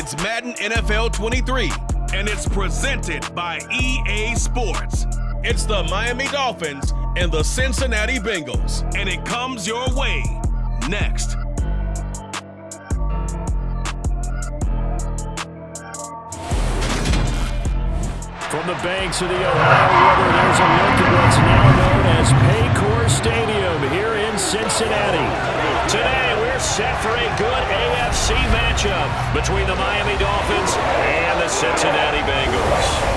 It's Madden NFL 23, and it's presented by EA Sports. It's the Miami Dolphins and the Cincinnati Bengals, and it comes your way next. From the banks of the Ohio River, there's a look at what's now known as Paycor Stadium here in Cincinnati. Today, we're set for a good AFC matchup between the Miami Dolphins and the Cincinnati Bengals.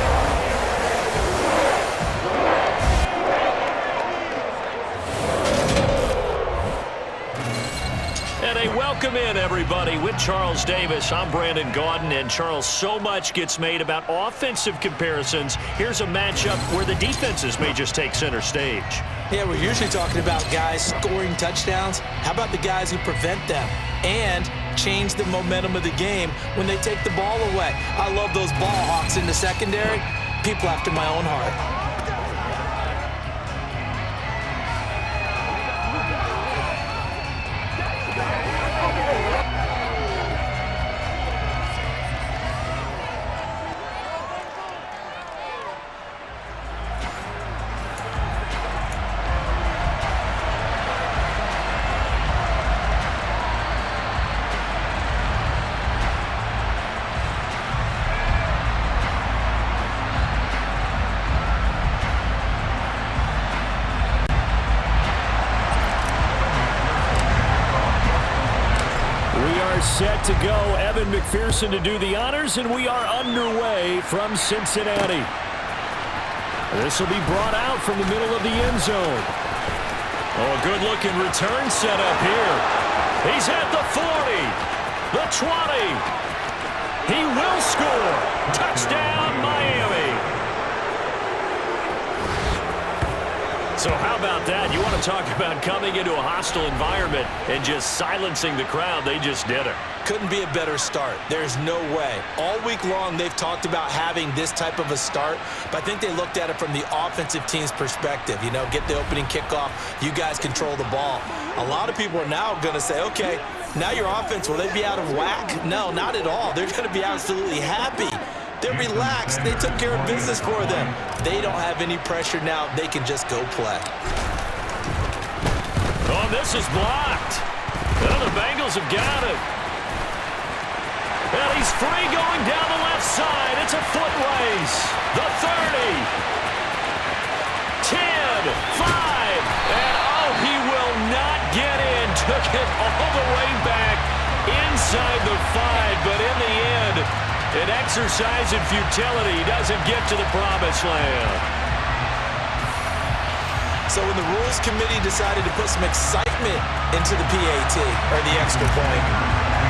Welcome in, everybody. With Charles Davis, I'm Brandon Gaudin, and Charles, so much gets made about offensive comparisons. Here's a matchup where the defenses may just take center stage. Yeah, we're usually talking about guys scoring touchdowns. How about the guys who prevent them and change the momentum of the game when they take the ball away? I love those ball hawks in the secondary. People after my own heart. Set to go, Evan McPherson to do the honors, and we are underway from Cincinnati. This will be brought out from the middle of the end zone. Oh, a good-looking return set up here. He's at the 40, the 20. He will score. Touchdown, Miami. So how about that? You want to talk about coming into a hostile environment and just silencing the crowd. They just did it. Couldn't be a better start. There's no way. All week long, they've talked about having this type of a start, but I think they looked at it from the offensive team's perspective. You know, get the opening kickoff. You guys control the ball. A lot of people are now going to say, okay, now your offense, will they be out of whack? No, not at all. They're going to be absolutely happy. They're relaxed. They took care of business for them. They don't have any pressure now. They can just go play. Oh, this is blocked. Well, the Bengals have got it. And he's free going down the left side. It's a foot race. The 30. 10, 5. And, oh, he will not get in. Took it all the way back inside the 5. But in the end, an exercise in futility. He doesn't get to the promised land. So when the rules committee decided to put some excitement into the PAT, or the extra point,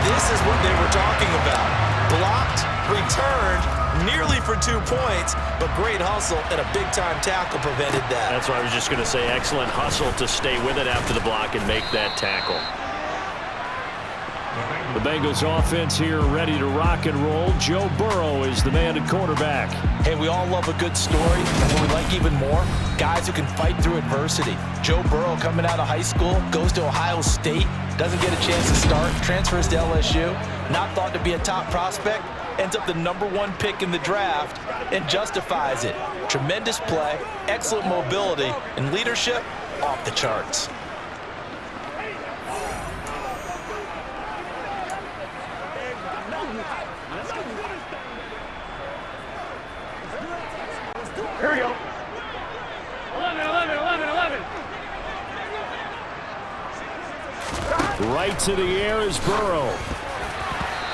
this is what they were talking about. Blocked, returned, nearly for 2 points, but great hustle and a big-time tackle prevented that. That's what I was just going to say. Excellent hustle to stay with it after the block and make that tackle. The Bengals offense here ready to rock and roll. Joe Burrow is the man at quarterback. Hey, we all love a good story, and what we like even more, guys who can fight through adversity. Joe Burrow coming out of high school, goes to Ohio State, doesn't get a chance to start, transfers to LSU, not thought to be a top prospect, ends up the #1 pick in the draft, and justifies it. Tremendous play, excellent mobility, and leadership off the charts. Here we go. 11. Right to the air is Burrow.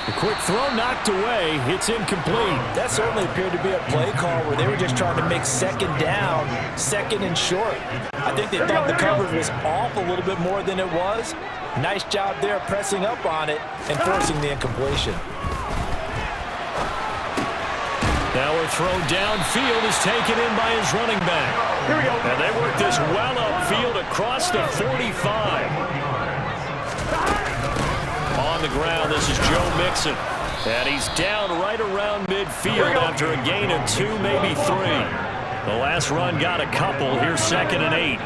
The quick throw knocked away. It's incomplete. That certainly appeared to be a play call where they were just trying to make second down, second and short. I think they thought the coverage was off a little bit more than it was. Nice job there pressing up on it and forcing the incompletion. Now a throw downfield is taken in by his running back. Here we go. And they work this well upfield across the 45. On the ground, this is Joe Mixon. And he's down right around midfield after a gain of 2, maybe 3. The last run got a couple. Here's 2nd and 8.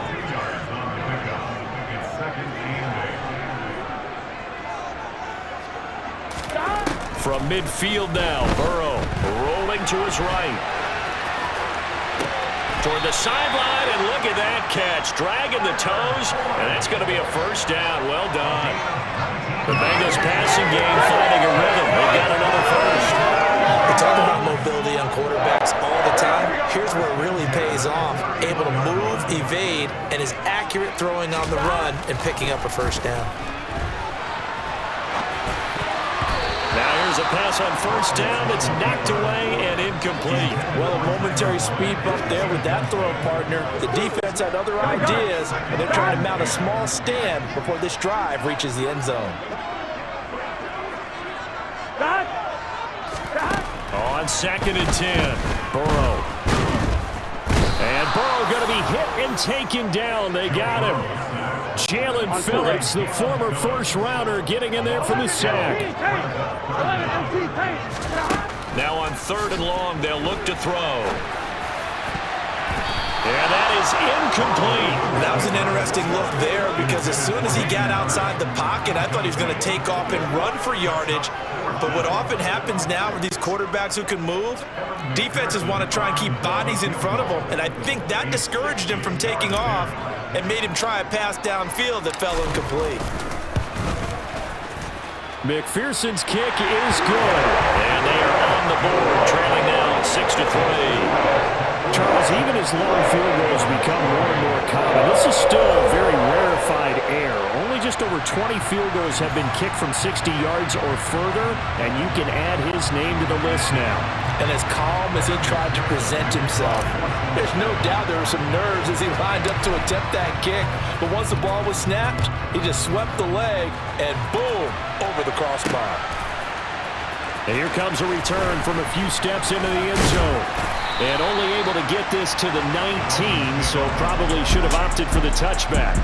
From midfield now, Burrow rolling to his right. Toward the sideline, and look at that catch. Dragging the toes, and that's going to be a first down. Well done. The Bengals passing game finding a rhythm. They've got another first. We talk about mobility on quarterbacks all the time. Here's where it really pays off. Able to move, evade, and is accurate throwing on the run and picking up a first down. Now here's a pass on first down that's knocked away and incomplete. Well, a momentary speed bump there with that throw partner. The defense had other ideas, and they're trying to mount a small stand before this drive reaches the end zone. On 2nd and 10, Burrow. And Burrow going to be hit and taken down. They got him. Jalen Phillips, the former first-rounder, getting in there for the sack. Now on 3rd and long, they'll look to throw. And that is incomplete. That was an interesting look there because as soon as he got outside the pocket, I thought he was going to take off and run for yardage. But what often happens now with these quarterbacks who can move, defenses want to try and keep bodies in front of them. And I think that discouraged him from taking off and made him try a pass downfield that fell incomplete. McPherson's kick is good. And they are on the board, trailing now 6-3. Charles, even as long field goals become more and more common, this is still a very rarefied air. Only just over 20 field goals have been kicked from 60 yards or further, and you can add his name to the list now. And as calm as he tried to present himself, there's no doubt there were some nerves as he lined up to attempt that kick. But once the ball was snapped, he just swept the leg, and boom, over the crossbar. And here comes a return from a few steps into the end zone. And only able to get this to the 19, so probably should have opted for the touchback.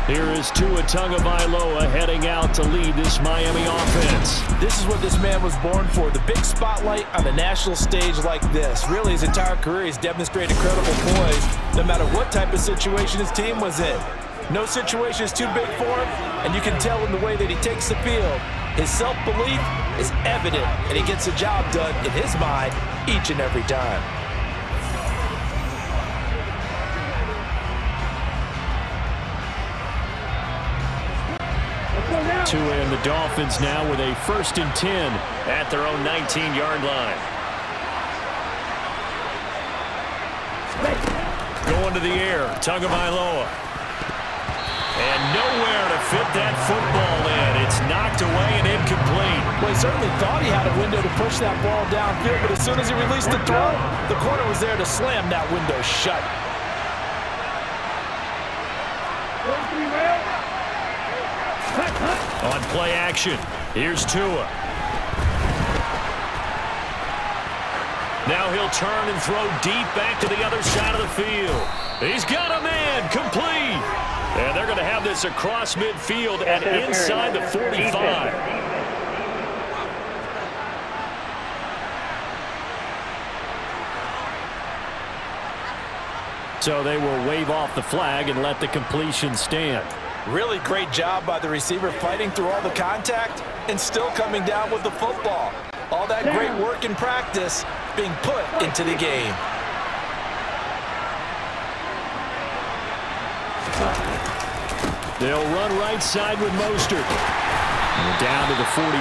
Here is Tua Tagovailoa heading out to lead this Miami offense. This is what this man was born for, the big spotlight on the national stage like this. Really, his entire career, he's demonstrated incredible poise, no matter what type of situation his team was in. No situation is too big for him, and you can tell in the way that he takes the field. His self-belief is evident, and he gets the job done in his mind each and every time. Tua and the Dolphins now with a 1st and 10 at their own 19-yard line. Going to the air, Tagovailoa. And nowhere to fit that football in. It's knocked away and incomplete. Well, he certainly thought he had a window to push that ball downfield, but as soon as he released the throw, the corner was there to slam that window shut. On play action, here's Tua. Now he'll turn and throw deep back to the other side of the field. He's got a man, complete. And they're going to have this across midfield and inside the 45. So they will wave off the flag and let the completion stand. Really great job by the receiver fighting through all the contact and still coming down with the football. All that great work in practice being put into the game. They'll run right side with Mostert. Down to the 41.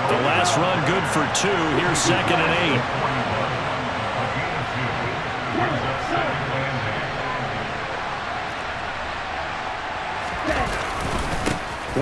The last run good for 2. Here's 2nd and 8.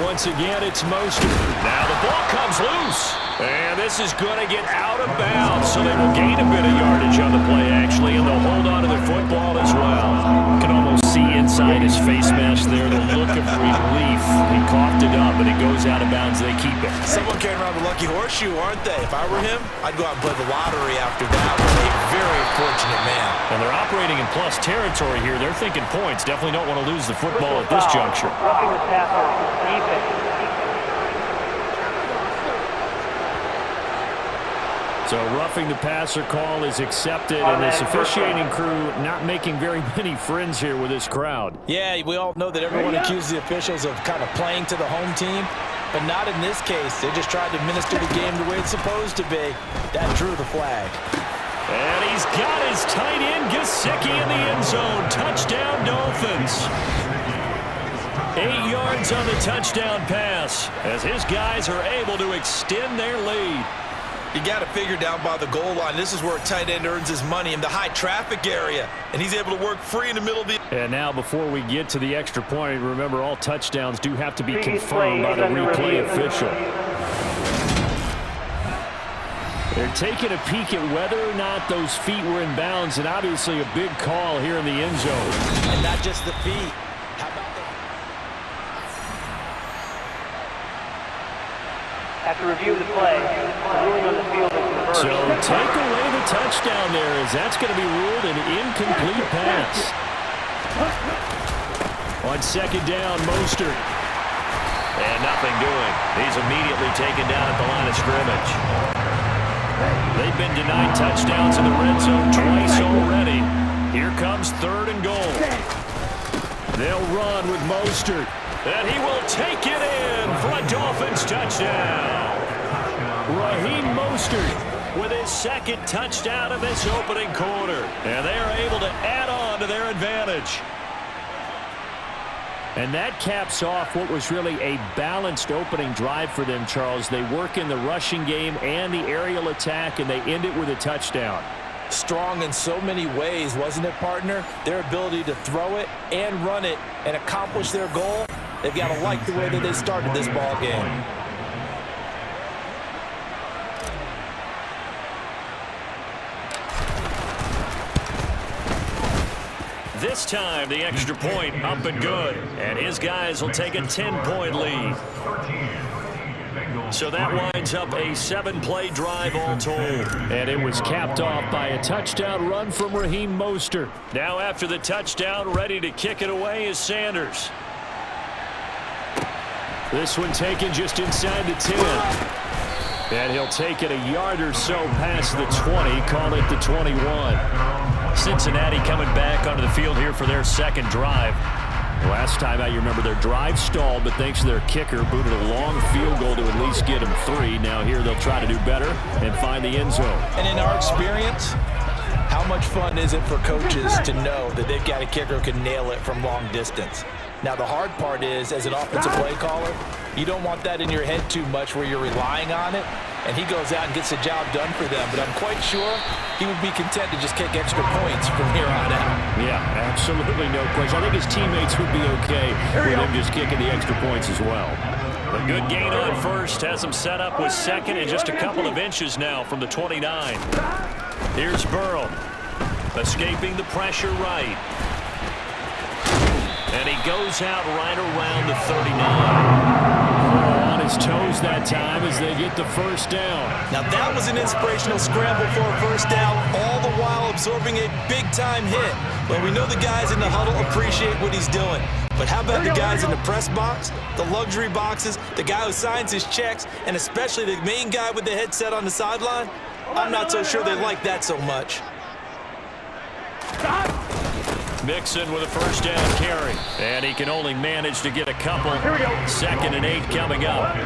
Once again, it's Mostert. Now the ball comes loose. And this is going to get out of bounds, so they will gain a bit of yardage on the play, actually, and they'll hold on to the football as well. You can almost see inside his face mask there the look of relief. He coughed it up, but it goes out of bounds. They keep it. Someone carrying around the lucky horseshoe, aren't they? If I were him, I'd go out and play the lottery after that. A very fortunate man. And they're operating in plus territory here. They're thinking points. Definitely don't want to lose the football at this juncture. Roughing the passer, defense. So roughing the passer call is accepted, and this officiating crew not making very many friends here with this crowd. Yeah, we all know that everyone accuses the officials of kind of playing to the home team. but not in this case. They just tried to administer the game the way it's supposed to be. That drew the flag. And he's got his tight end, Gesicki, in the end zone. Touchdown, Dolphins. 8 yards on the touchdown pass as his guys are able to extend their lead. You got to figure down by the goal line. This is where a tight end earns his money, in the high traffic area. And he's able to work free in the middle of the... And now before we get to the extra point, remember all touchdowns do have to be confirmed by the replay official. They're taking a peek at whether or not those feet were in bounds, and obviously a big call here in the end zone. And not just the feet. How about the... After review of the play, the ruling on the field is reversed. So take away the touchdown there, as that's going to be ruled an incomplete pass. On second down, Mostert. And nothing doing. He's immediately taken down at the line of scrimmage. They've been denied touchdowns in the red zone twice already. Here comes 3rd and goal. They'll run with Mostert. And he will take it in for a Dolphins touchdown. Raheem Mostert with his 2nd touchdown of this opening quarter. And they are able to add on to their advantage. And that caps off what was really a balanced opening drive for them, Charles. They work in the rushing game and the aerial attack, and they end it with a touchdown. Strong in so many ways, wasn't it, partner? Their ability to throw it and run it and accomplish their goal. They've got to like the way that they started this ball game. This time, the extra point up and good. And his guys will take a 10-point lead. So that winds up a 7-play drive all told. And it was capped off by a touchdown run from Raheem Mostert. Now after the touchdown, ready to kick it away is Sanders. This one taken just inside the 10. And he'll take it a yard or so past the 20, call it the 21. Cincinnati coming back onto the field here for their 2nd drive. Last time out, you remember their drive stalled, but thanks to their kicker, booted a long field goal to at least get them 3. Now here they'll try to do better and find the end zone. And in our experience, how much fun is it for coaches to know that they've got a kicker who can nail it from long distance? Now, the hard part is, as an offensive play caller, you don't want that in your head too much where you're relying on it, and he goes out and gets the job done for them. But I'm quite sure he would be content to just kick extra points from here on out. Yeah, absolutely no question. I think his teammates would be okay with him just kicking the extra points as well. A good gain on first has him set up with 2nd and just a couple of inches now from the 29. Here's Burrow, escaping the pressure right. And he goes out right around the 39. On his toes that time as they get the first down. Now that was an inspirational scramble for a first down, all the while absorbing a big-time hit. But we know the guys in the huddle appreciate what he's doing. But how about the guys in the press box, the luxury boxes, the guy who signs his checks, and especially the main guy with the headset on the sideline? I'm not so sure they like that so much. Mixon with a first down carry. And he can only manage to get a couple. 2nd and 8 coming up.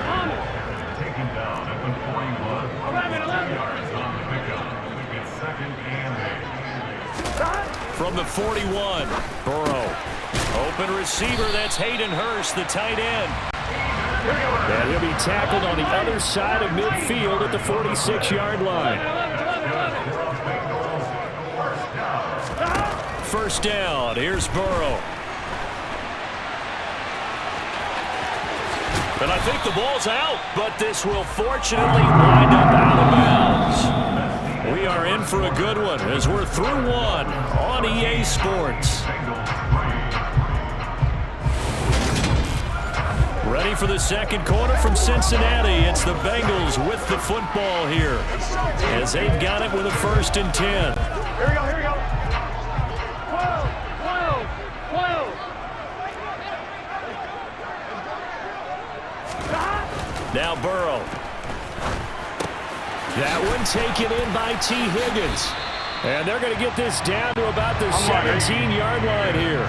From the 41, Burrow. Open receiver, that's Hayden Hurst, the tight end. And he'll be tackled on the other side of midfield at the 46-yard line. First down, here's Burrow. And I think the ball's out, but this will fortunately wind up out of bounds. We are in for a good one as we're through one on EA Sports. Ready for the 2nd quarter from Cincinnati. It's the Bengals with the football here as they've got it with a 1st and 10. Here we go, here we go. Now Burrow. That one taken in by T. Higgins. And they're going to get this down to about the 17-yard line here.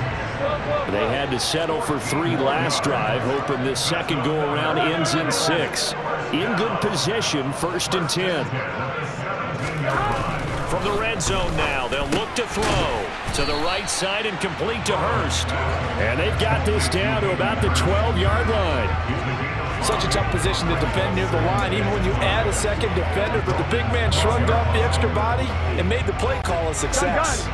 They had to settle for 3 last drive, hoping this second go-around ends in 6. In good position, 1st and 10. From the red zone now, they'll look to throw to the right side and complete to Hurst. And they've got this down to about the 12-yard line. Such a tough position to defend near the line, even when you add a second defender. But the big man shrugged off the extra body and made the play call a success.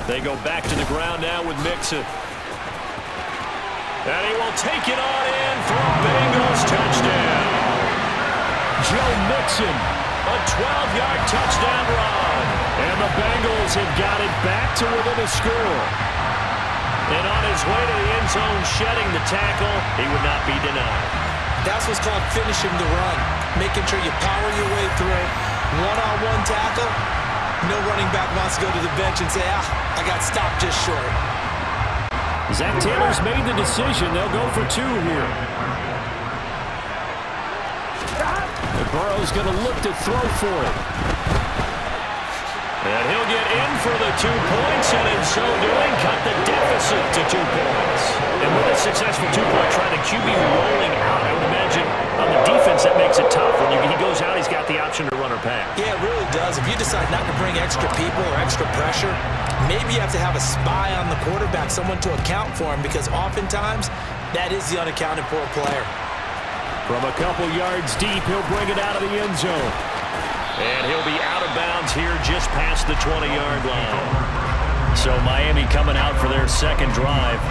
They go back to the ground now with Mixon. And he will take it on in for a Bengals touchdown. Joe Mixon, a 12-yard touchdown run. And the Bengals have got it back to within a score. And on his way to the end zone, shedding the tackle, he would not be denied. That's what's called finishing the run, making sure you power your way through. One-on-one tackle. No running back wants to go to the bench and say, I got stopped just short. Zach Taylor's made the decision. They'll go for 2 here. And Burrow's going to look to throw for it. And he'll get in for the 2 points, and in so doing, cut the deficit to 2 points. And with a successful 2-point try, the QB rolling out, I would imagine on the defense that makes it tough. When he goes out, he's got the option to run or pass. Yeah, it really does. If you decide not to bring extra people or extra pressure, maybe you have to have a spy on the quarterback, someone to account for him, because oftentimes that is the unaccounted for player. From a couple yards deep, he'll bring it out of the end zone. And he'll be out of bounds here just past the 20-yard line. So Miami coming out for their second drive.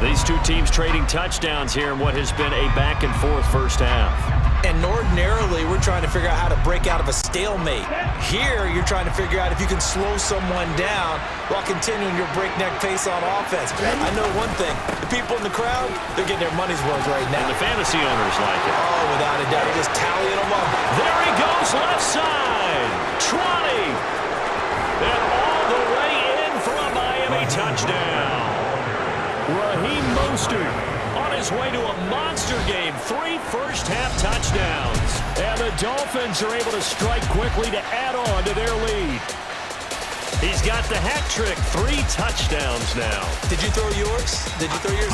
These 2 teams trading touchdowns here in what has been a back-and-forth first half. And ordinarily, we're trying to figure out how to break out of a stalemate. Here, you're trying to figure out if you can slow someone down while continuing your breakneck pace on offense. I know one thing. The people in the crowd, they're getting their money's worth right now. And the fantasy owners like it. Oh, without a doubt. They're just tallying them up. There he goes, left side. Trotty. And all the way in for a Miami touchdown. Raheem Mostert on his way to a monster game. 3 first-half touchdowns. And the Dolphins are able to strike quickly to add on to their lead. He's got the hat trick. 3 touchdowns now. Did you throw yours?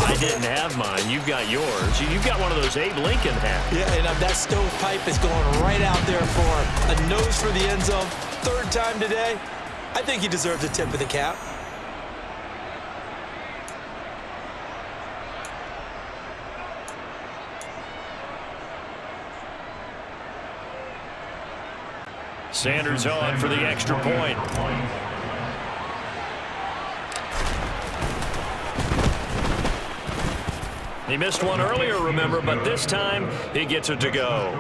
I didn't have mine. You've got yours. You've got one of those Abe Lincoln hats. Yeah, and that stovepipe is going right out there for a nose for the end zone. 3rd time today. I think he deserves a tip of the cap. Sanders on for the extra point. He missed one earlier, remember, but this time he gets it to go.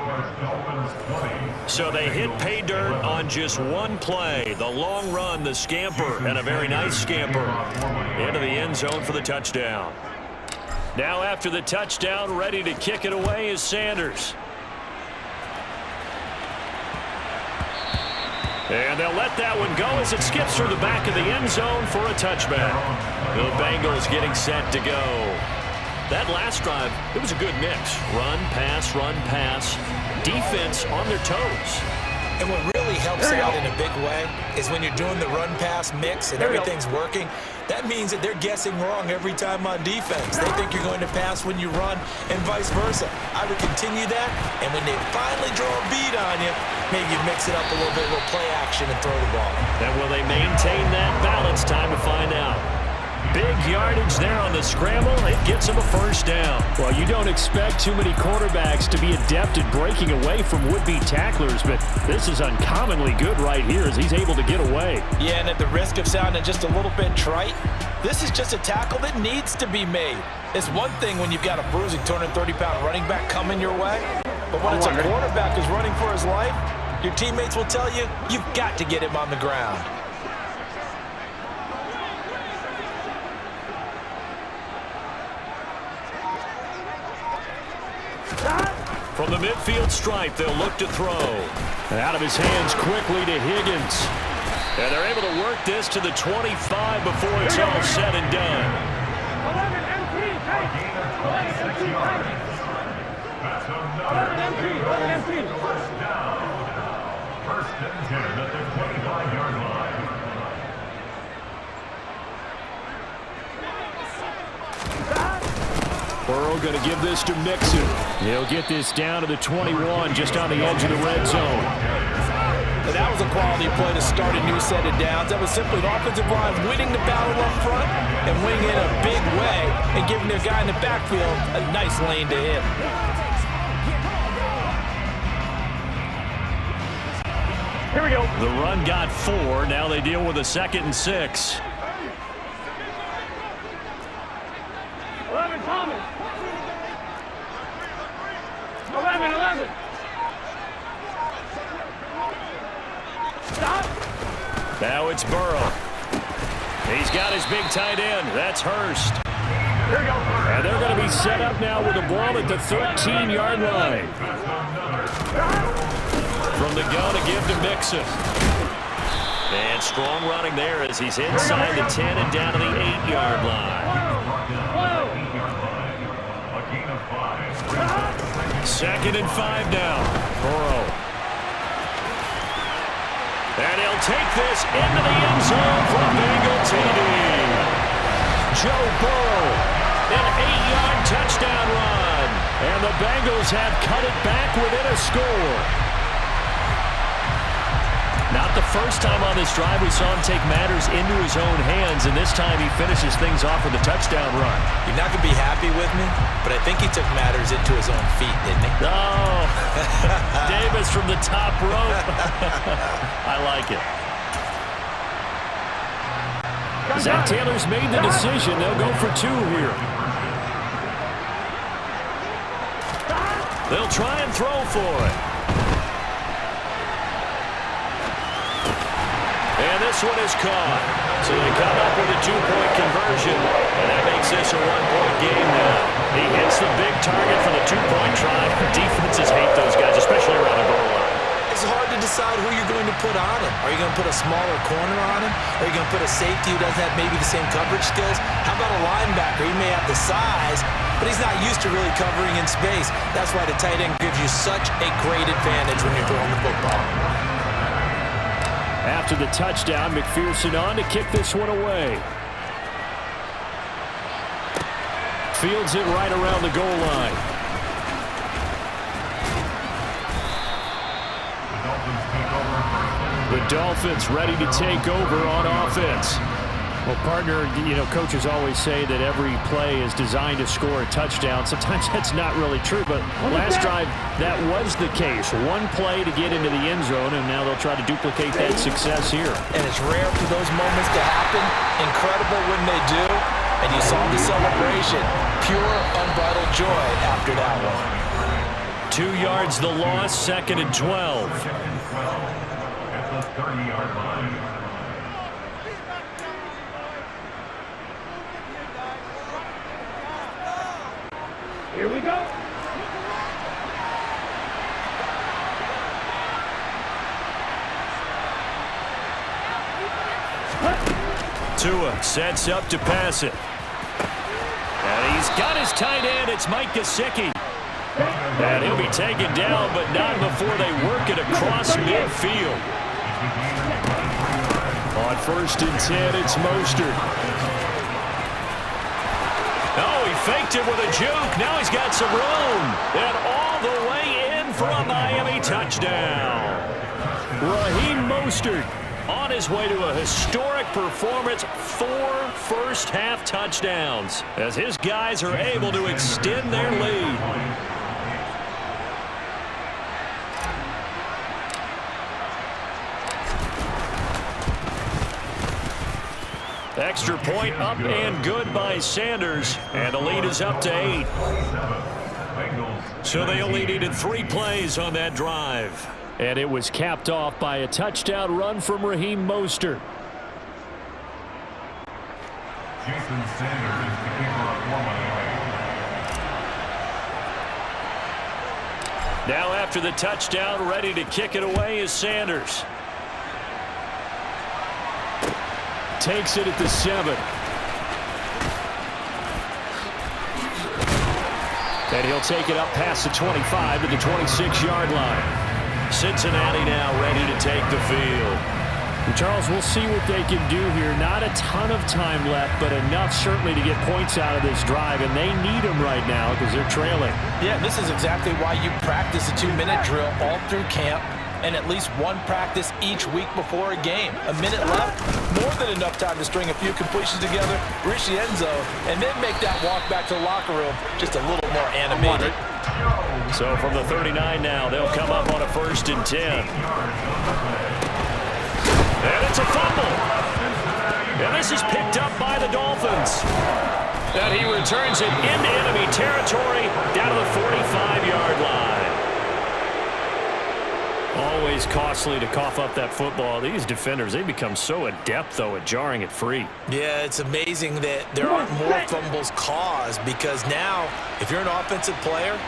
So they hit pay dirt on just 1 play. The long run, the scamper, and a very nice scamper into the end zone for the touchdown. Now after the touchdown, ready to kick it away is Sanders. And they'll let that one go as it skips through the back of the end zone for a touchback. The Bengals getting set to go. That last drive, it was a good mix. Run, pass, defense on their toes. And what really helps out in a big way is when you're doing the run-pass mix and everything's working, that means that they're guessing wrong every time on defense. They think you're going to pass when you run and vice versa. I would continue that, and when they finally draw a beat on you, maybe you mix it up a little bit, a little play action and throw the ball. And will they maintain that balance? Time to find out. Big yardage there on the scramble. It gets him a first down. Well, you don't expect too many quarterbacks to be adept at breaking away from would-be tacklers, but this is uncommonly good right here as he's able to get away. Yeah, and at the risk of sounding just a little bit trite, this is just a tackle that needs to be made. It's one thing when you've got a bruising 230-pound running back coming your way, but when it's a quarterback who's running for his life, your teammates will tell you, you've got to get him on the ground. From the midfield stripe, they'll look to throw. Out of his hands quickly to Higgins. And they're able to work this to the 25 before it's all said and done. First and 10 at the 25-yard line. Burrow going to give this to Mixon. He'll get this down to the 21, just on the edge of the red zone. And that was a quality play to start a new set of downs. That was simply the offensive line winning the battle up front and winning it a big way and giving their guy in the backfield a nice lane to hit. Here we go. The run got 4. Now they deal with a 2nd and 6. 11, Thomas. 11. Stop. Now it's Burrow. He's got his big tight end. That's Hurst. Here we go. And they're going to be set up now with the ball at the 13-yard line. From the gun to give to Mixon. And strong running there as he's inside the 10 and down to the 8-yard line. 2nd and 5 now. Burrow. And he'll take this into the end zone for Bengal TD. Joe Burrow, an 8-yard touchdown run. And the Bengals have cut it back within a score. Not the first time on this drive we saw him take matters into his own hands, and this time he finishes things off with a touchdown run. You're not going to be happy with me, but I think he took matters into his own feet, didn't he? Oh, Davis from the top rope. I like it. Zach Taylor's made the decision. They'll go for 2 here. They'll try and throw for it. And this one is caught. So they come up with a 2-point conversion, and that makes this a 1-point game now. He hits the big target for the 2-point try. Defenses hate those guys, especially around the goal line. It's hard to decide who you're going to put on him. Are you going to put a smaller corner on him? Are you going to put a safety who doesn't have maybe the same coverage skills? How about a linebacker? He may have the size, but he's not used to really covering in space. That's why the tight end gives you such a great advantage when you're throwing the football. After the touchdown, McPherson on to kick this one away. Fields it right around the goal line. The Dolphins ready to take over on offense. Well, partner, you know, coaches always say that every play is designed to score a touchdown. Sometimes that's not really true, but last drive, that was the case. One play to get into the end zone, and now they'll try to duplicate that success here. And it's rare for those moments to happen. Incredible when they do. And you saw the celebration. Pure, unbridled joy after that one. 2 yards the loss, 2nd and 12. At the 30-yard line. Here we go. Tua sets up to pass it. And he's got his tight end. It's Mike Gesicki. And he'll be taken down, but not before they work it across midfield. On 1st and 10, it's Mostert. Oh, he faked it with a juke. Now he's got some room. And all the way in for a Miami touchdown. Raheem Mostert on his way to a historic performance. 4 first-half touchdowns as his guys are able to extend their lead. Extra point up and good by Sanders, and the lead is up to 8. So they only needed 3 plays on that drive. And it was capped off by a touchdown run from Raheem Mostert. Jason Sanders is the keeper of Foreman. Now after the touchdown, ready to kick it away is Sanders. Takes it at the 7. And he'll take it up past the 25 to the 26-yard line. Cincinnati now ready to take the field. Charles, we'll see what they can do here. Not a ton of time left, but enough certainly to get points out of this drive, and they need them right now because they're trailing. Yeah, this is exactly why you practice a 2-minute drill all through camp and at least one practice each week before a game. A minute left, more than enough time to string a few completions together, reach the end zone, and then make that walk back to the locker room just a little more animated. So from the 39 now, they'll come up on a 1st and 10. And it's a fumble. And this is picked up by the Dolphins. And he returns it into enemy territory down to the 45-yard line. Always costly to cough up that football. These defenders, they become so adept, though, at jarring it free. Yeah, it's amazing that there aren't more fumbles caused because now, if you're an offensive player,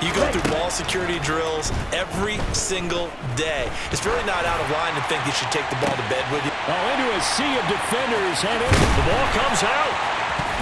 you go through ball security drills every single day. It's really not out of line to think you should take the ball to bed with you. Oh, into a sea of defenders. And the ball comes out.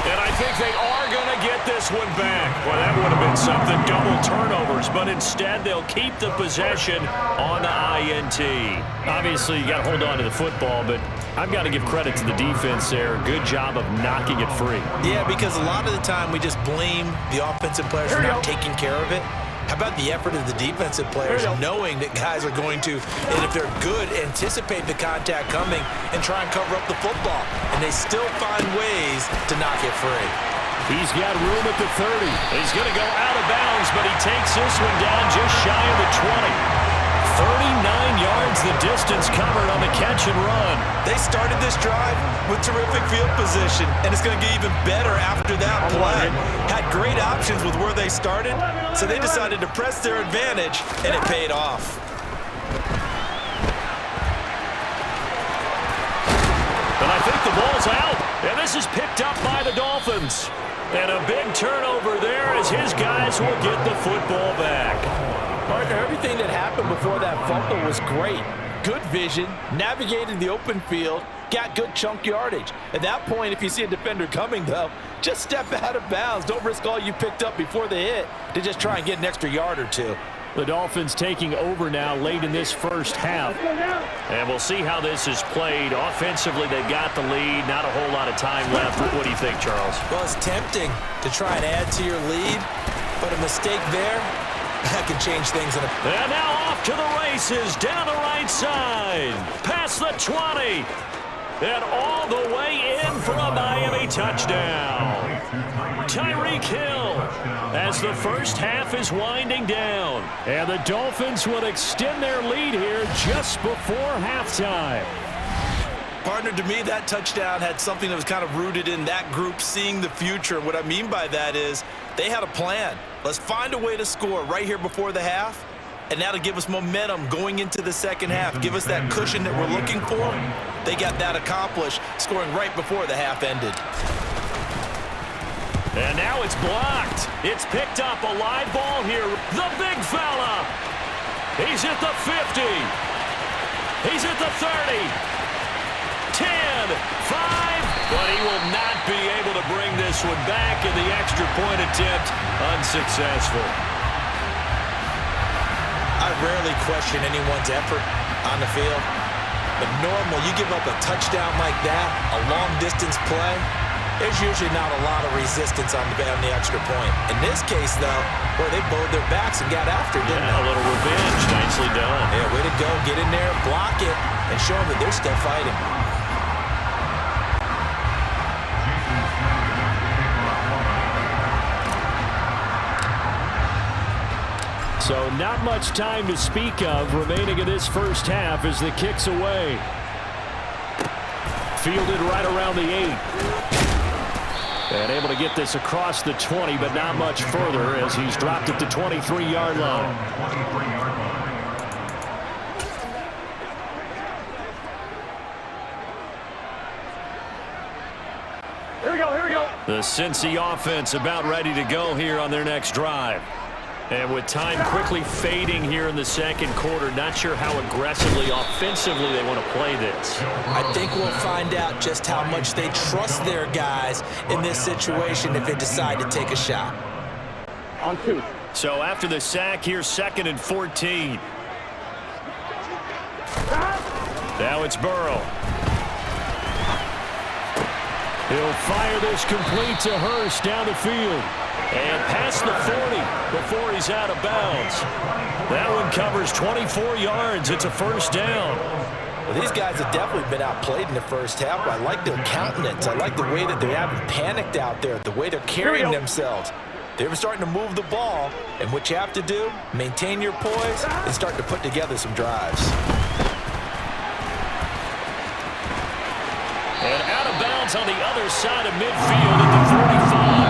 And I think they are going to get this one back. Well, that would have been something, double turnovers. But instead, they'll keep the possession on the INT. Obviously, you got to hold on to the football, but I've got to give credit to the defense there. Good job of knocking it free. Yeah, because a lot of the time we just blame the offensive players for not taking care of it. How about the effort of the defensive players knowing that guys are going to, and if they're good, anticipate the contact coming and try and cover up the football. And they still find ways to knock it free. He's got room at the 30. He's going to go out of bounds, but he takes this one down just shy of the 20. 39 yards the distance covered on the catch and run. They started this drive with terrific field position, and it's going to get even better after that play. Had great options with where they started, so they decided to press their advantage, and it paid off. But I think the ball's out, and this is picked up by the Dolphins. And a big turnover there as his guys will get the football back. Partner, everything that happened before that fumble was great. Good vision, navigated the open field, got good chunk yardage. At that point, if you see a defender coming, though, just step out of bounds. Don't risk all you picked up before the hit to just try and get an extra yard or two. The Dolphins taking over now late in this first half. And we'll see how this is played. Offensively, they've got the lead. Not a whole lot of time left. What do you think, Charles? Well, it's tempting to try and add to your lead, but a mistake there, that can change things. And now off to the races, down the right side, past the 20, and all the way in for a Miami touchdown. Tyreek Hill as the first half is winding down. And the Dolphins will extend their lead here just before halftime. Partner, to me, that touchdown had something that was kind of rooted in that group seeing the future. What I mean by that is they had a plan. Let's find a way to score right here before the half, and that'll give us momentum going into the second half. Give us that cushion that we're looking for. They got that accomplished, scoring right before the half ended. And now it's blocked. It's picked up, a live ball here. The big fella. He's at the 50. He's at the 30. 10, 5, but he will not be able to bring this one back, and the extra point attempt unsuccessful. I rarely question anyone's effort on the field, but normal, you give up a touchdown like that, a long-distance play, there's usually not a lot of resistance on the extra point. In this case, though, boy, they bowed their backs and got after it, didn't they? A little revenge. Nicely done. Yeah, way to go. Get in there, block it, and show them that they're still fighting. So not much time to speak of remaining in this first half as the kick's away. Fielded right around the 8. And able to get this across the 20, but not much further as he's dropped at the 23-yard line. Here we go. The Cincy offense about ready to go here on their next drive. And with time quickly fading here in the second quarter, not sure how aggressively, offensively they want to play this. I think we'll find out just how much they trust their guys in this situation if they decide to take a shot. On 2. So after the sack here, 2nd and 14. Now it's Burrow. He'll fire this complete to Hurst down the field. And past the 40 before he's out of bounds. That one covers 24 yards. It's a first down. Well, these guys have definitely been outplayed in the first half. I like their countenance. I like the way that they haven't panicked out there, the way they're carrying themselves. They're starting to move the ball, and what you have to do, maintain your poise and start to put together some drives. And out of bounds on the other side of midfield at the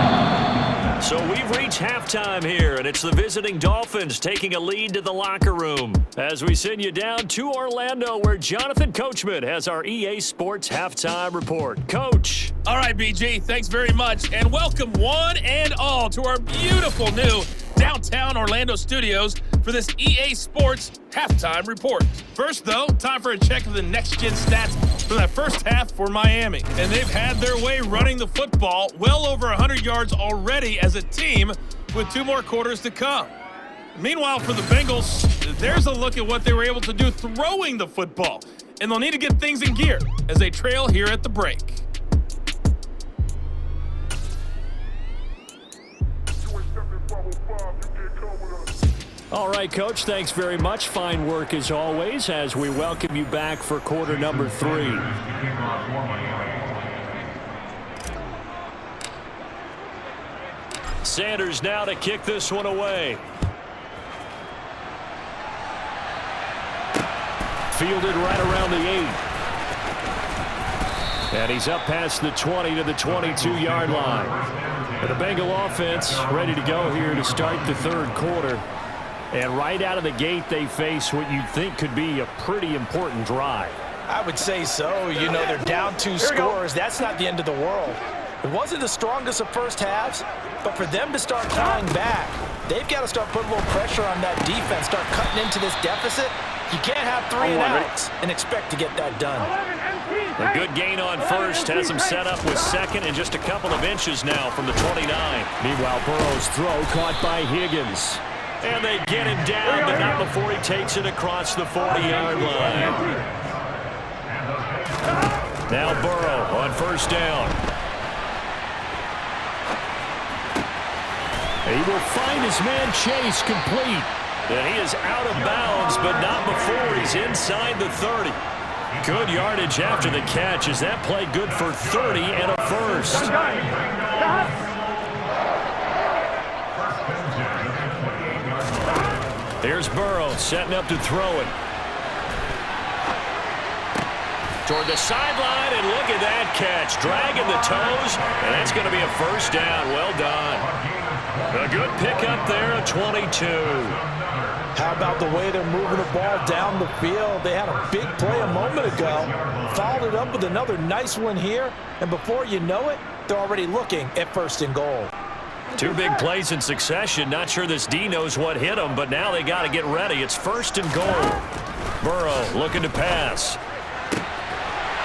45. So we've reached halftime here, and it's the visiting Dolphins taking a lead to the locker room as we send you down to Orlando, where Jonathan Coachman has our EA Sports Halftime Report. Coach. All right, BG, thanks very much, and welcome one and all to our beautiful new downtown Orlando studios for this EA Sports Halftime Report. First, though, time for a check of the next-gen stats for that first half for Miami. And they've had their way running the football, well over 100 yards already as a team, with 2 more quarters to come. Meanwhile, for the Bengals, there's a look at what they were able to do throwing the football. And they'll need to get things in gear as they trail here at the break. All right, Coach, thanks very much. Fine work as always as we welcome you back for quarter number 3. Sanders now to kick this one away. Fielded right around the 8. And he's up past the 20 to the 22-yard line. And the Bengal offense ready to go here to start the third quarter. And right out of the gate, they face what you'd think could be a pretty important drive. I would say so. You know, they're down 2 scores. That's not the end of the world. It wasn't the strongest of first halves, but for them to start clawing back, they've got to start putting a little pressure on that defense, start cutting into this deficit. You can't have 3 and outs and expect to get that done. A good gain on first has him set up with second and just a couple of inches now from the 29. Meanwhile, Burrow's throw caught by Higgins. And they get him down, but not before he takes it across the 40-yard line. Now Burrow on first down. He will find his man Chase complete. And he is out of bounds, but not before he's inside the 30. Good yardage after the catch as that play good for 30 and a first. Here's Burrow setting up to throw it. Toward the sideline, and look at that catch. Dragging the toes, and that's going to be a first down. Well done. A good pickup there, a 22. How about the way they're moving the ball down the field? They had a big play a moment ago, followed it up with another nice one here, and before you know it, they're already looking at first and goal. 2 big plays in succession. Not sure this D knows what hit him, but now they got to get ready. It's first and goal. Burrow looking to pass.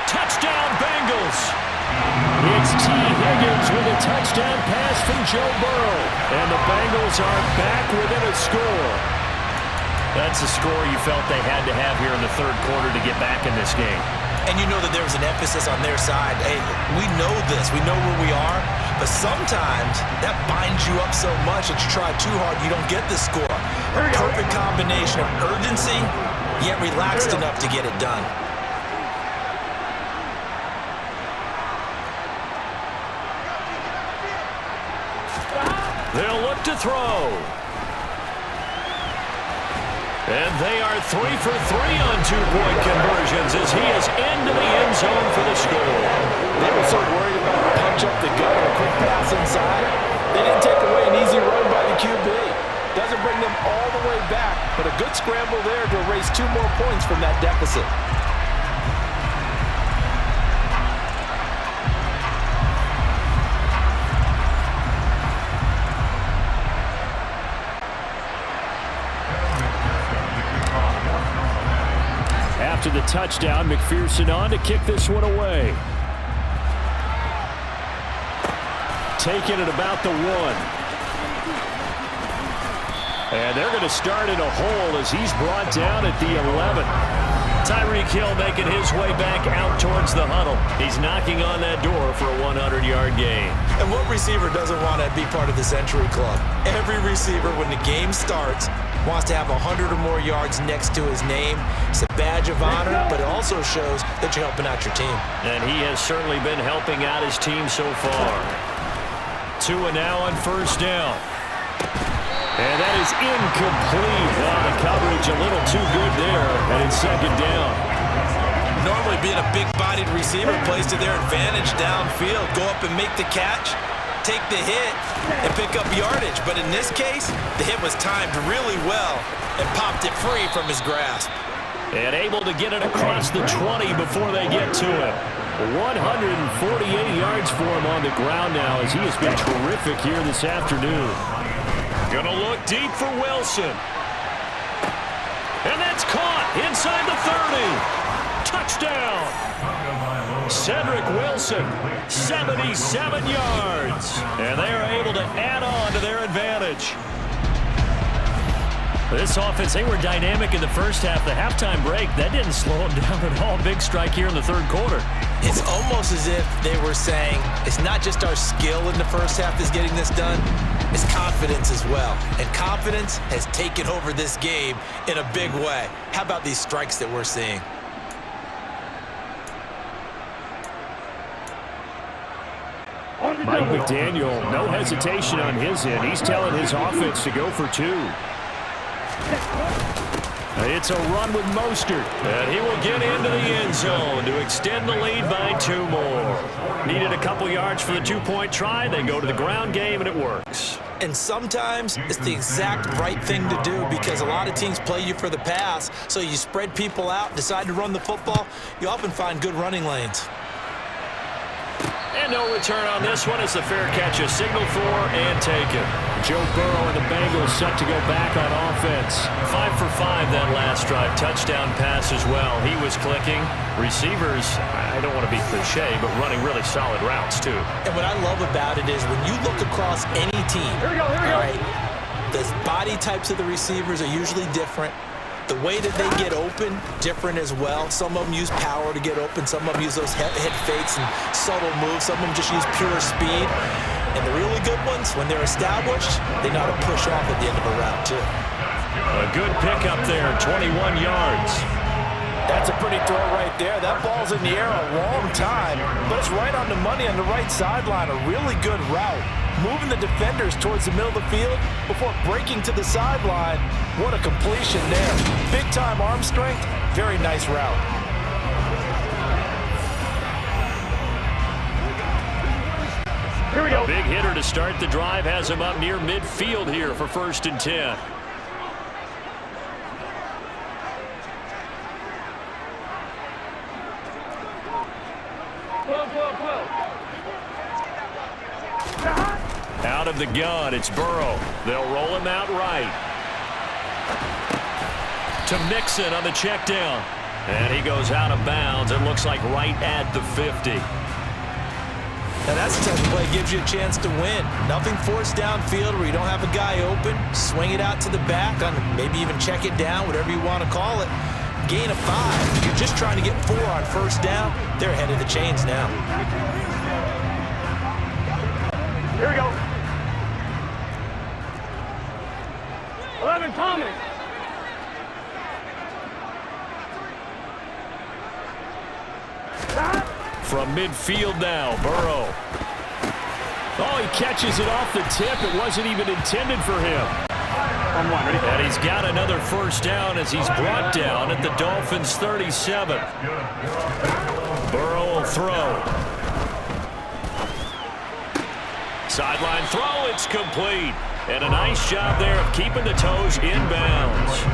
Touchdown, Bengals. It's T. Higgins with a touchdown pass from Joe Burrow. And the Bengals are back within a score. That's the score you felt they had to have here in the third quarter to get back in this game. And you know that there was an emphasis on their side. Hey, we know this. We know where we are. But sometimes that binds you up so much that you try too hard, you don't get the score. A perfect combination of urgency, yet relaxed enough to get it done. They'll look to throw. And they are 3 for 3 on 2-point conversions as he is into the end zone for the score. They were so worried about a punch up the gut or a quick pass inside. They didn't take away an easy run by the QB. Doesn't bring them all the way back, but a good scramble there to erase 2 more points from that deficit. After the touchdown, McPherson on to kick this one away. Taking it about the 1. And they're going to start in a hole as he's brought down at the 11. Tyreek Hill making his way back out towards the huddle. He's knocking on that door for a 100-yard gain. And what receiver doesn't want to be part of this entry club? Every receiver, when the game starts, wants to have 100 or more yards next to his name. It's a badge of honor, but it also shows that you're helping out your team. And he has certainly been helping out his team so far. Tua now on first down. And that is incomplete. The coverage a little too good there, and it's second down. Normally being a big-bodied receiver plays to their advantage downfield. Go up and make the catch, take the hit, and pick up yardage. But in this case, the hit was timed really well and popped it free from his grasp. And able to get it across the 20 before they get to it. 148 yards for him on the ground now as he has been terrific here this afternoon. Gonna look deep for Wilson. And that's caught inside the 30. Touchdown. Cedric Wilson, 77 yards. And they are able to add on to their advantage. This offense, they were dynamic in the first half. The halftime break, that didn't slow them down at all. Big strike here in the third quarter. It's almost as if they were saying, it's not just our skill in the first half that's getting this done, it's confidence as well. And confidence has taken over this game in a big way. How about these strikes that we're seeing? Mike McDaniel, no hesitation on his end. He's telling his offense to go for two. It's a run with Mostert, and he will get into the end zone to extend the lead by 2 more. Needed a couple yards for the 2-point try. They go to the ground game, and it works. And sometimes it's the exact right thing to do because a lot of teams play you for the pass, so you spread people out, decide to run the football. You often find good running lanes. And no return on this one as the fair catch is signaled for and taken. Joe Burrow and the Bengals set to go back on offense. 5 for 5 that last drive. Touchdown pass as well. He was clicking. Receivers, I don't want to be cliche, but running really solid routes too. And what I love about it is when you look across any team, all right, the body types of the receivers are usually different. The way that they get open, different as well. Some of them use power to get open. Some of them use those head fakes and subtle moves. Some of them just use pure speed. And the really good ones, when they're established, they know how to push off at the end of a route, too. A good pickup there, 21 yards. That's a pretty throw right there. That ball's in the air a long time, but it's right on the money on the right sideline. A really good route. Moving the defenders towards the middle of the field before breaking to the sideline. What a completion there. Big-time arm strength. Very nice route. Here we go. A big hitter to start the drive has him up near midfield here for 1st and 10. Out of the gun, it's Burrow. They'll roll him out right. To Mixon on the check down. And he goes out of bounds. It looks like right at the 50. Now that's the type of play that gives you a chance to win. Nothing forced downfield where you don't have a guy open. Swing it out to the back, on maybe even check it down, whatever you want to call it. Gain of 5. You're just trying to get 4 on first down. They're ahead of the chains now. Here we go. 11 Thomas. From midfield now, Burrow. Oh, he catches it off the tip. It wasn't even intended for him. And he's got another first down as he's brought down at the Dolphins' 37. Burrow will throw. Sideline throw, it's complete. And a nice job there of keeping the toes inbounds.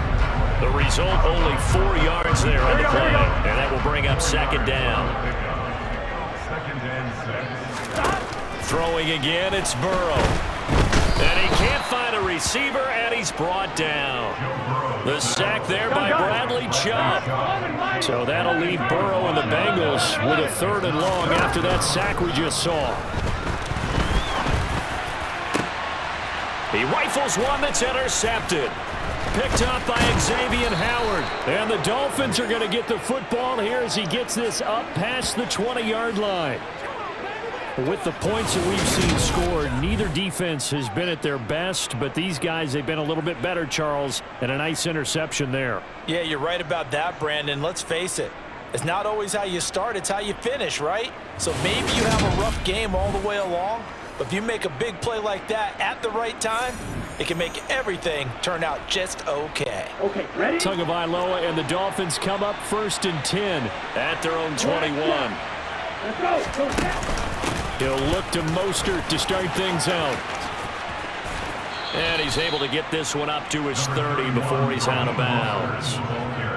The result, only 4 yards there on the play. And that will bring up 2nd down. Throwing again, it's Burrow. And he can't find a receiver, and he's brought down. The sack there by Bradley Chubb. So that'll leave Burrow and the Bengals with a 3rd and long after that sack we just saw. He rifles one that's intercepted. picked up by Xavier Howard. And the Dolphins are going to get the football here as he gets this up past the 20-yard line. With the points that we've seen scored, neither defense has been at their best, but these guys, they've been a little bit better, Charles, and a nice interception there. Yeah, you're right about that, Brandon. Let's face it. It's not always how you start, it's how you finish, right? So maybe you have a rough game all the way along, but if you make a big play like that at the right time, it can make everything turn out just okay. Okay, ready? Tagovailoa and the Dolphins come up 1st and 10 at their own 21. Let's go. He'll look to Mostert to start things out. And he's able to get this one up to his 30 before he's out of bounds.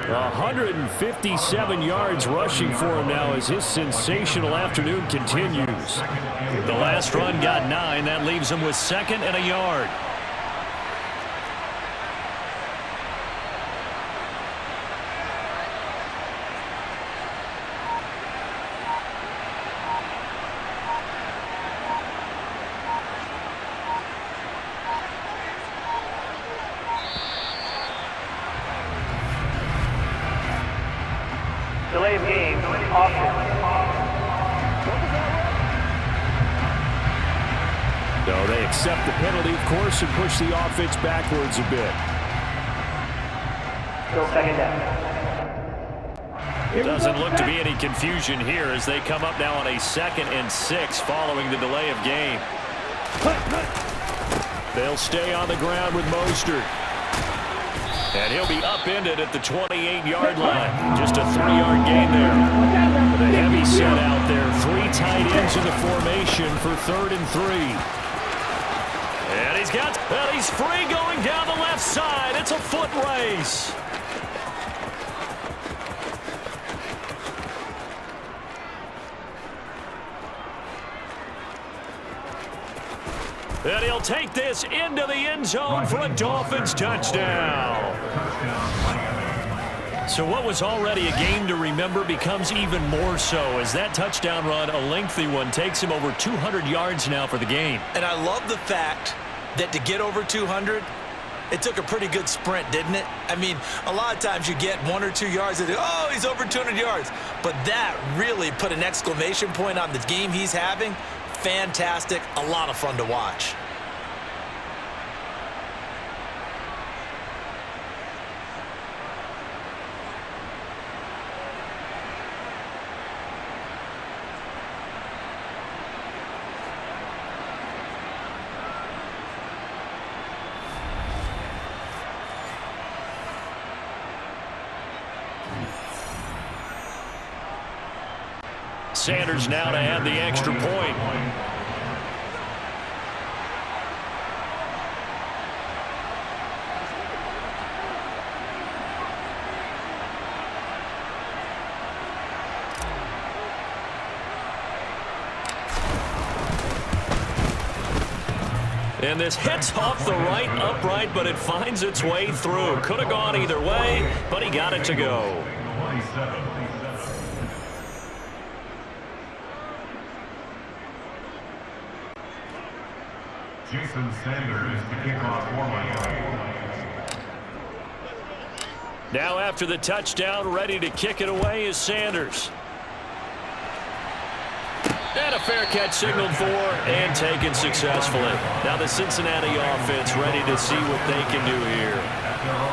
157 yards rushing for him now as his sensational afternoon continues. The last run got 9. That leaves him with 2nd and a yard. Delay of game, offense. So they accept the penalty, of course, and push the offense backwards a bit. Still 2nd down. Doesn't look to be any confusion here as they come up now on a 2nd and 6 following the delay of game. They'll stay on the ground with Mostert. And he'll be upended at the 28-yard line. Just a 3-yard gain there. With a heavy set out there. 3 tight ends in the formation for 3rd and 3. And he's free going down the left side. It's a foot race. And he'll take this into the end zone for a Dolphins touchdown. So what was already a game to remember becomes even more so as that touchdown run, a lengthy one, takes him over 200 yards now for the game. And I love the fact that to get over 200, it took a pretty good sprint, didn't it? I mean, a lot of times you get 1 or 2 yards and oh, he's over 200 yards. But that really put an exclamation point on the game he's having. Fantastic, a lot of fun to watch. Sanders now to add the extra point. And this hits off the right upright, but it finds its way through. Could have gone either way, but he got it to go. Jason Sanders to kick off for Miami. Now after the touchdown, ready to kick it away is Sanders. And a fair catch signaled for and taken successfully. Now the Cincinnati offense ready to see what they can do here.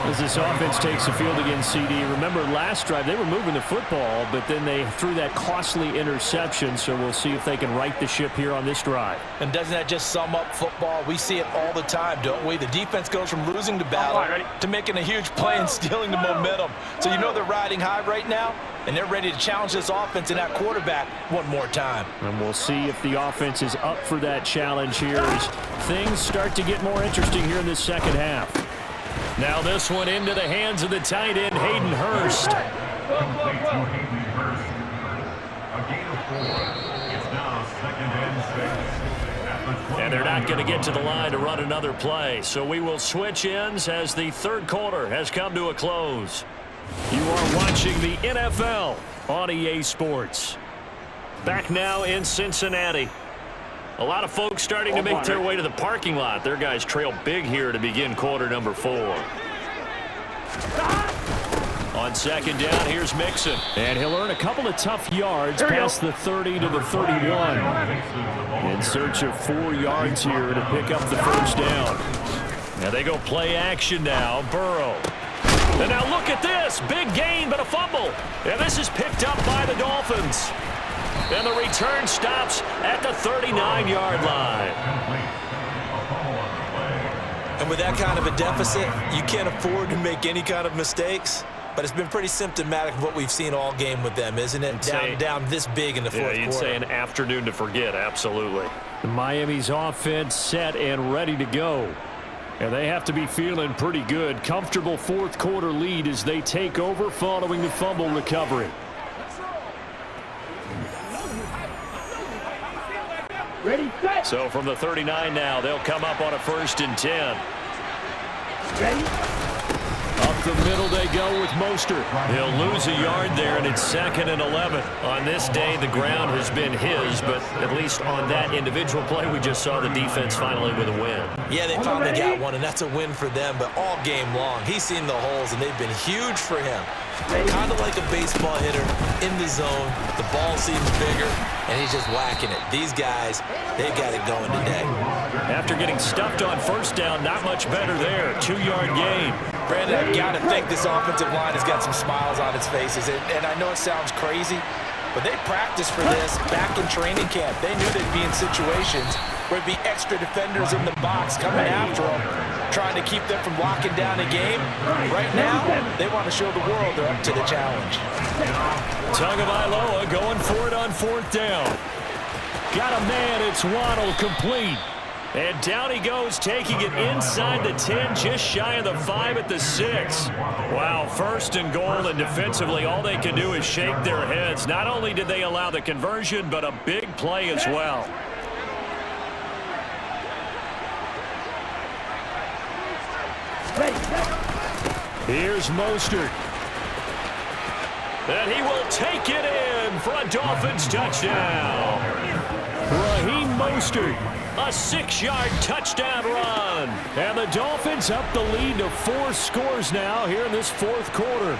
As this offense takes the field against CD, remember last drive they were moving the football, but then they threw that costly interception, so we'll see if they can right the ship here on this drive. And doesn't that just sum up football? We see it all the time, don't we? The defense goes from losing the battle to making a huge play and stealing the momentum. So you know they're riding high right now, and they're ready to challenge this offense and that quarterback one more time. And we'll see if the offense is up for that challenge here as things start to get more interesting here in this second half. Now this one into the hands of the tight end, Hayden Hurst. Complete to Hayden Hurst. A gain of 4. It's now 2nd and 6. And they're not going to get to the line to run another play. So we will switch ends as the third quarter has come to a close. You are watching the NFL on EA Sports. Back now in Cincinnati. A lot of folks starting to make their way to the parking lot. Their guys trail big here to begin quarter number 4. On second down, here's Mixon. And he'll earn a couple of tough yards past the 30 to the 31. In search of 4 yards here to pick up the first down. Now they go play action now. Burrow. And now look at this. Big gain, but a fumble. And this is picked up by the Dolphins. And the return stops at the 39-yard line. And with that kind of a deficit, you can't afford to make any kind of mistakes. But it's been pretty symptomatic of what we've seen all game with them, isn't it? Down this big in the fourth quarter. You'd say an afternoon to forget, absolutely. Miami's offense set and ready to go. And they have to be feeling pretty good. Comfortable fourth quarter lead as they take over following the fumble recovery. Ready, set. So from the 39 now, they'll come up on a 1st and 10. Ready. Up the middle they go with Mostert. He'll lose a yard there, and it's 2nd and 11. On this day, the ground has been his, but at least on that individual play, we just saw the defense finally with a win. Yeah, they finally got one, and that's a win for them, but all game long, he's seen the holes, and they've been huge for him. Kind of like a baseball hitter in the zone. The ball seems bigger, and he's just whacking it. These guys, they've got it going today. After getting stuffed on first down, not much better there. 2-yard gain. Brandon, I've got to think this offensive line has got some smiles on its faces. And I know it sounds crazy, but they practiced for this back in training camp. They knew they'd be in situations where there'd be extra defenders in the box coming after them, trying to keep them from locking down a game. Right now, they want to show the world they're up to the challenge. Tagovailoa going for it on 4th down. Got a man, it's Waddle, complete. And down he goes, taking it inside the 10, just shy of the 5 at the 6. Wow, 1st and goal, and defensively, all they can do is shake their heads. Not only did they allow the conversion, but a big play as well. Here's Mostert. And he will take it in for a Dolphins touchdown. Raheem Mostert, a 6-yard touchdown run. And the Dolphins up the lead to 4 scores now here in this fourth quarter.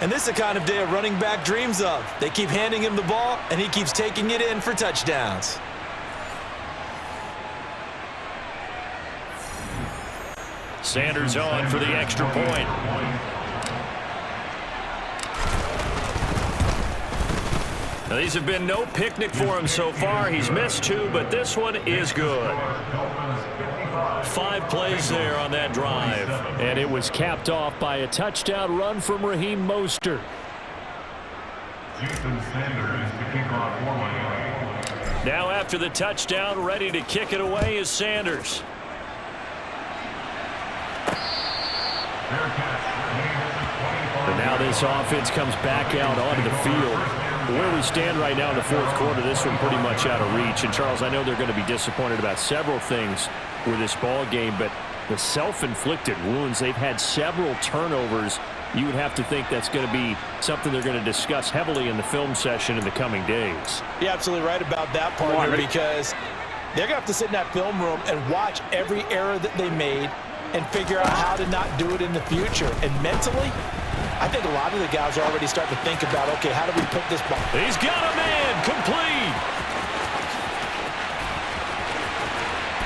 And this is the kind of day a running back dreams of. They keep handing him the ball, and he keeps taking it in for touchdowns. Sanders on for the extra point. Now, these have been no picnic for him so far. He's missed 2, but this one is good. 5 plays there on that drive. And it was capped off by a touchdown run from Raheem Mostert. Now after the touchdown, ready to kick it away is Sanders. And now this offense comes back out onto the field. Where we stand right now in the fourth quarter, this one pretty much out of reach. And, Charles, I know they're going to be disappointed about several things with this ball game, but the self-inflicted wounds, they've had several turnovers. You would have to think that's going to be something they're going to discuss heavily in the film session in the coming days. You're absolutely right about that part, because they're going to have to sit in that film room and watch every error that they made and figure out how to not do it in the future. And mentally, I think a lot of the guys are already starting to think about, okay, how do we put this ball? He's got a man, complete.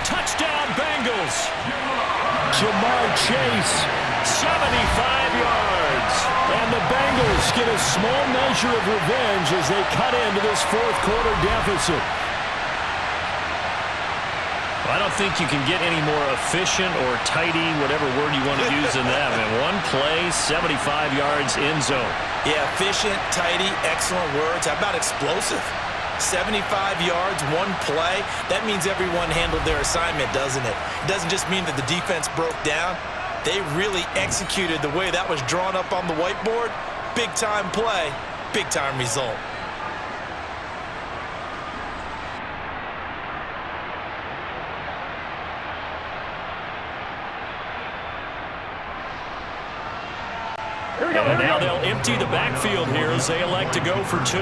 Touchdown, Bengals. Jamar Chase, 75 yards. And the Bengals get a small measure of revenge as they cut into this fourth quarter deficit. I don't think you can get any more efficient or tidy, whatever word you want to use in that. I mean, one play, 75 yards in zone. Yeah, efficient, tidy, excellent words. How about explosive? 75 yards, one play. That means everyone handled their assignment, doesn't it? It doesn't just mean that the defense broke down. They really executed the way that was drawn up on the whiteboard. Big-time play, big-time result. And now they'll empty the backfield here as they elect to go for 2.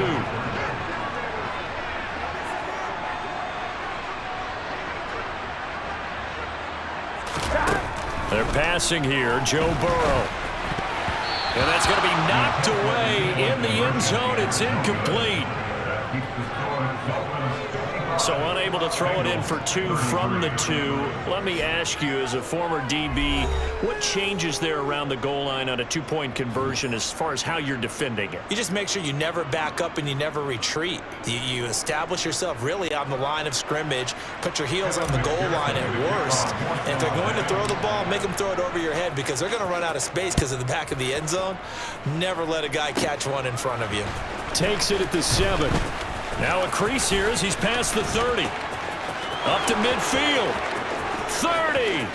They're passing here. Joe Burrow. And that's going to be knocked away in the end zone. It's incomplete. So unable to throw it in for 2 from the 2. Let me ask you, as a former DB, what changes there around the goal line on a 2-point conversion as far as how you're defending it? You just make sure you never back up and you never retreat. You establish yourself really on the line of scrimmage, put your heels on the goal line at worst, and if they're going to throw the ball, make them throw it over your head because they're going to run out of space because of the back of the end zone. Never let a guy catch one in front of you. Takes it at the 7. Now a crease here as he's past the 30. Up to midfield. 30.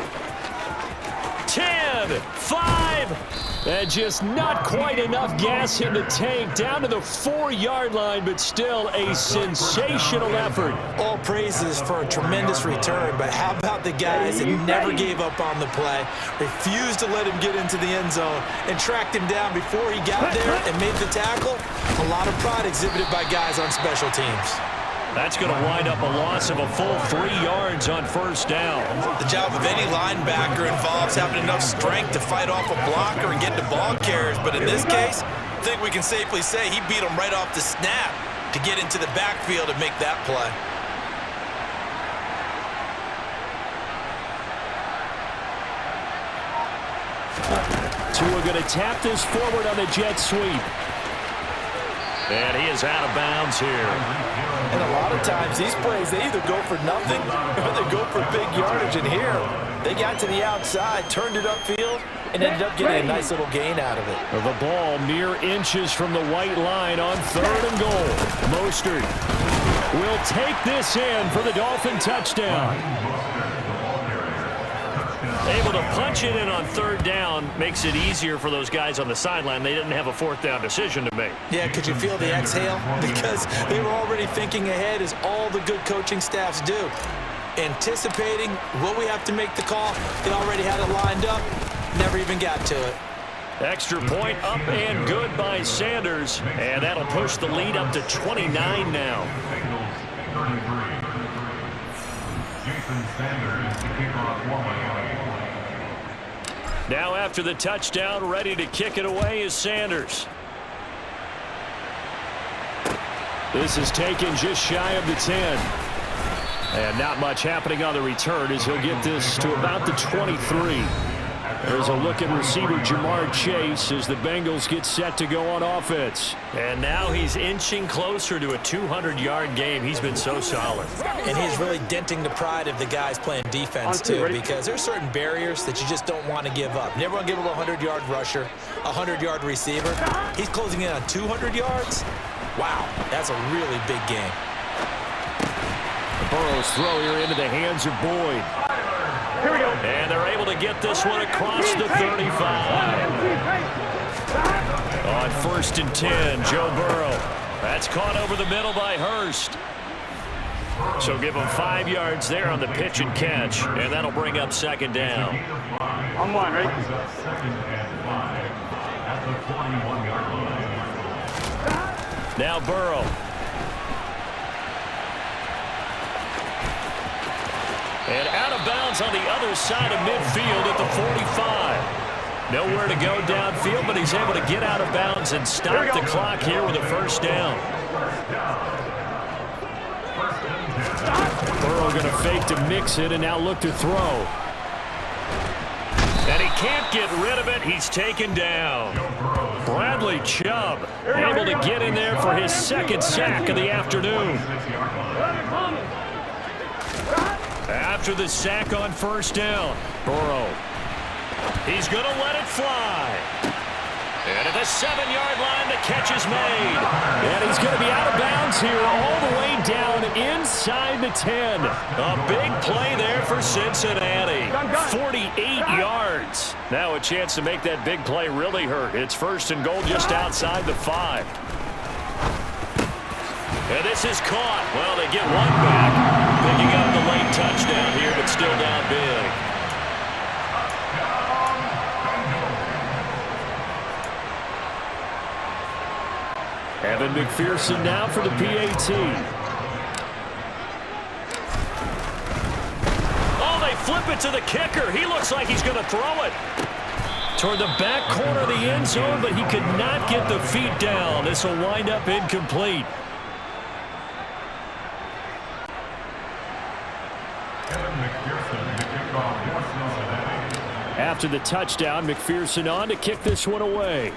10. 5. And just not quite enough gas in the tank. Down to the 4-yard line, but still a sensational effort. All praises for a tremendous return, but how about the guys that never gave up on the play, refused to let him get into the end zone, and tracked him down before he got there and made the tackle? A lot of pride exhibited by guys on special teams. That's going to wind up a loss of a full 3 yards on first down. The job of any linebacker involves having enough strength to fight off a blocker and get the ball carriers, but in this case, I think we can safely say he beat him right off the snap to get into the backfield and make that play. Tua going to tap this forward on the jet sweep. And he is out of bounds here. And a lot of times these plays, they either go for nothing or they go for big yardage. And here, they got to the outside, turned it upfield, and ended up getting a nice little gain out of it. The ball mere inches from the white line on 3rd and goal. Mostert will take this in for the Dolphin touchdown. Able to punch it in on 3rd down makes it easier for those guys on the sideline. They didn't have a 4th down decision to make. Yeah, could you feel the exhale? Because they were already thinking ahead, as all the good coaching staffs do. Anticipating what we have to make the call. They already had it lined up. Never even got to it. Extra point up and good by Sanders. And that'll push the lead up to 29 now. Jason Sanders to kick off one. Now after the touchdown, ready to kick it away is Sanders. This is taken just shy of the 10. And not much happening on the return as he'll get this to about the 23. There's a look at receiver Jamar Chase as the Bengals get set to go on offense. And now he's inching closer to a 200-yard game. He's been so solid. And he's really denting the pride of the guys playing defense, too, because there's certain barriers that you just don't want to give up. Never want to give up a 100-yard rusher, a 100-yard receiver. He's closing in on 200 yards. Wow, that's a really big game. Burrow's throw here into the hands of Boyd. Here we go. And they're able to get this one across the 35. On 1st and 10, Joe Burrow. That's caught over the middle by Hurst. So give him 5 yards there on the pitch and catch, and that'll bring up 2nd down. On 1, right? 2nd and 5 at the 41-yard line. Now Burrow. And out of bounds on the other side of midfield at the 45. Nowhere to go downfield, but he's able to get out of bounds and stop the clock here with a 1st down. Burrow going to fake to mix it and now look to throw. And he can't get rid of it. He's taken down. Bradley Chubb able to get in there for his 2nd sack of the afternoon. After the sack on 1st down, Burrow. He's going to let it fly. And at the 7-yard line, the catch is made. And he's going to be out of bounds here all the way down inside the 10. A big play there for Cincinnati. 48 yards. Now a chance to make that big play really hurt. It's 1st and goal just outside the 5. And this is caught. Well, they get one back. Picking up the late touchdown here, but still down big. Evan McPherson now for the PAT. Oh, they flip it to the kicker. He looks like he's going to throw it. Toward the back corner of the end zone, but he could not get the feet down. This will wind up incomplete. After the touchdown, McPherson on to kick this one away.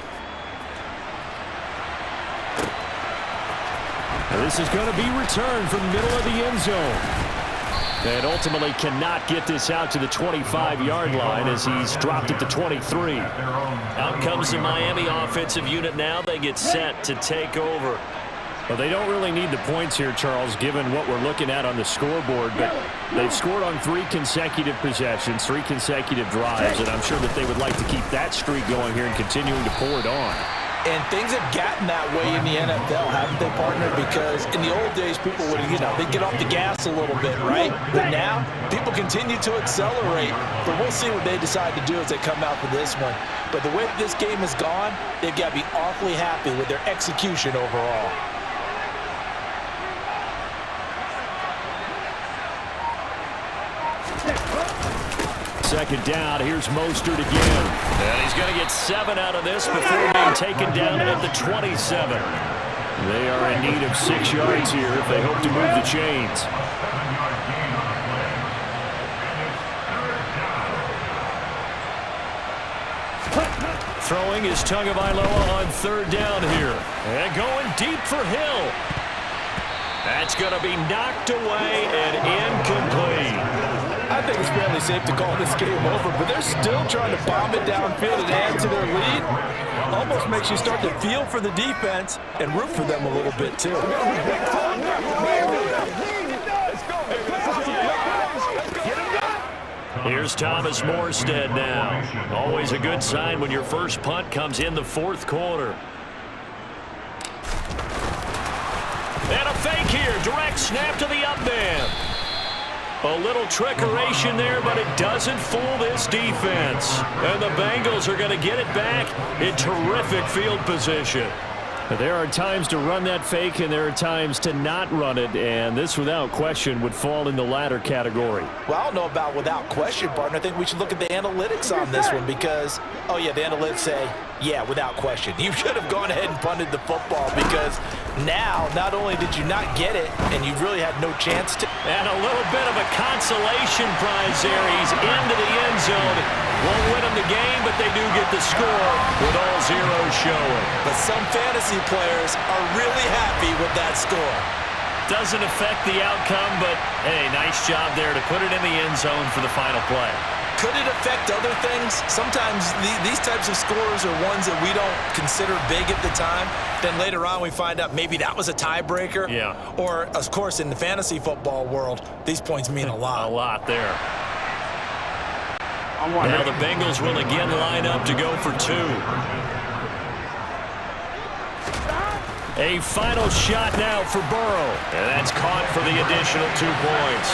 Now this is going to be returned from the middle of the end zone. And ultimately cannot get this out to the 25-yard line as he's dropped at the 23. Out comes the Miami offensive unit now. They get set to take over. Well, they don't really need the points here, Charles, given what we're looking at on the scoreboard. But they've scored on 3 consecutive possessions, 3 consecutive drives, and I'm sure that they would like to keep that streak going here and continuing to pour it on. And things have gotten that way in the NFL, haven't they, partner? Because in the old days, people would, they'd get off the gas a little bit, right? But now, people continue to accelerate. But we'll see what they decide to do as they come out for this one. But the way that this game has gone, they've got to be awfully happy with their execution overall. Second down, here's Mostert again. And he's going to get 7 out of this before being taken down at the 27. They are in need of 6 yards here if they hope to move the chains. Throwing is Tagovailoa on 3rd down here. And going deep for Hill. That's going to be knocked away and incomplete. I think it's fairly safe to call this game over, but they're still trying to bomb it downfield and add to their lead. Almost makes you start to feel for the defense and root for them a little bit, too. Here's Thomas Morstead now. Always a good sign when your first punt comes in the 4th quarter. And a fake here. Direct snap to the up man. A little trickeration there, but it doesn't fool this defense. And the Bengals are going to get it back in terrific field position. There are times to run that fake, and there are times to not run it, and this, without question, would fall in the latter category. Well, I don't know about without question, partner. I think we should look at the analytics on this one because, oh, yeah, the analytics say, yeah, without question. You should have gone ahead and punted the football because now, not only did you not get it, and you really had no chance to. And a little bit of a consolation prize there. He's into the end zone. Won't win them the game, but they do get the score with all zeros showing. But some fantasy players are really happy with that score. Doesn't affect the outcome, but, hey, nice job there to put it in the end zone for the final play. Could it affect other things? Sometimes these types of scores are ones that we don't consider big at the time. Then later on we find out maybe that was a tiebreaker. Yeah. Or, of course, in the fantasy football world, these points mean a lot. A lot there. Now the Bengals will again line up to go for 2. A final shot now for Burrow. And that's caught for the additional 2 points.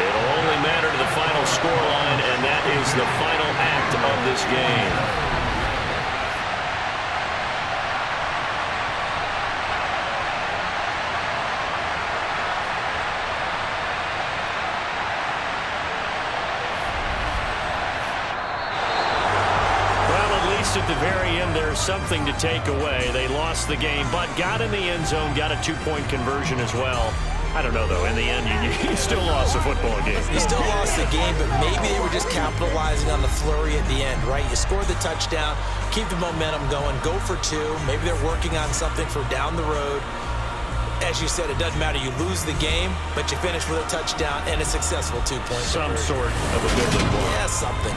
It'll only matter to the final scoreline, and that is the final act of this game. At the very end, there's something to take away. They lost the game, but got in the end zone, got a 2-point conversion as well. I don't know, though. In the end, you still lost the football game. You still lost the game, but maybe they were just capitalizing on the flurry at the end, right? You score the touchdown, keep the momentum going, go for 2. Maybe they're working on something for down the road. As you said, it doesn't matter. You lose the game, but you finish with a touchdown and a successful 2-point conversion. Some sort of a good one. Yeah, something.